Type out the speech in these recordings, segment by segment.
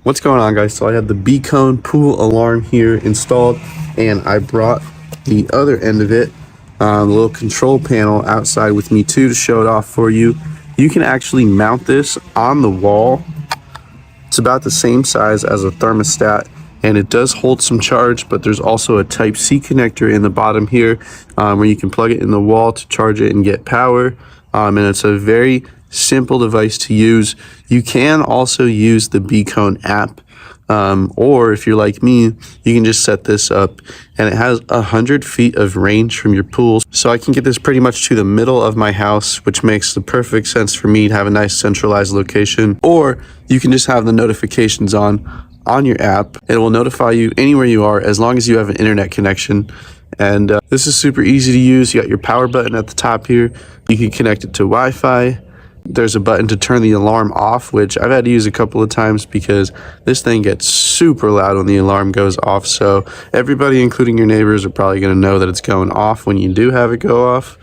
What's going on, guys? So I have the BCONE Pool Alarm here installed, and I brought the other end of it, the little control panel, outside with me too to show it off for you. You can actually mount this on the wall. It's about the same size as a thermostat, and it does hold some charge, but there's also a Type-C connector in the bottom here where you can plug it in the wall to charge it and get power. And it's a very simple device to use. You can also use the BCONE app, or if you're like me, you can just set this up, and it has 100 feet of range from your pool. So I can get this pretty much to the middle of my house, which makes the perfect sense for me to have a nice centralized location. Or you can just have the notifications on your app. It will notify you anywhere you are as long as you have an internet connection. And this is super easy to use. You got your power button at the top here. You can connect it to Wi-Fi. There's a button to turn the alarm off, which I've had to use a couple of times because this thing gets super loud when the alarm goes off. So everybody, including your neighbors, are probably going to know that it's going off when you do have it go off.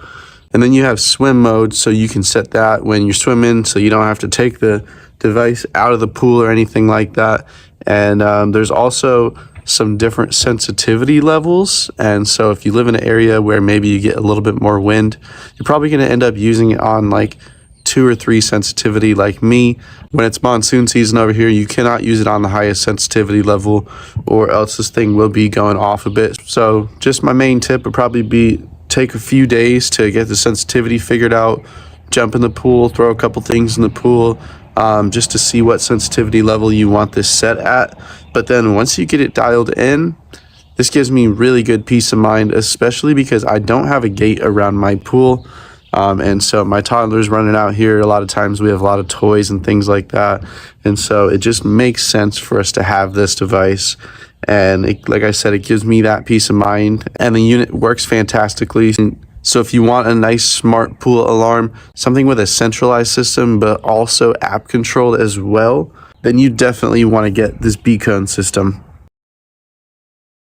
And then you have swim mode, so you can set that when you're swimming, so you don't have to take the device out of the pool or anything like that. And there's also some different sensitivity levels, and so if you live in an area where maybe you get a little bit more wind, you're probably going to end up using it on like 2 or 3 sensitivity. Like me, when it's monsoon season over here, you cannot use it on the highest sensitivity level, or else this thing will be going off a bit. So just my main tip would probably be take a few days to get the sensitivity figured out, jump in the pool, throw a couple things in the pool, just to see what sensitivity level you want this set at. But then once you get it dialed in, this gives me really good peace of mind, especially because I don't have a gate around my pool. And so my toddler's running out here. A lot of times we have a lot of toys and things like that. And so it just makes sense for us to have this device. And like I said, it gives me that peace of mind, and the unit works fantastically. So if you want a nice smart pool alarm, something with a centralized system, but also app controlled as well, then you definitely want to get this BCONE system.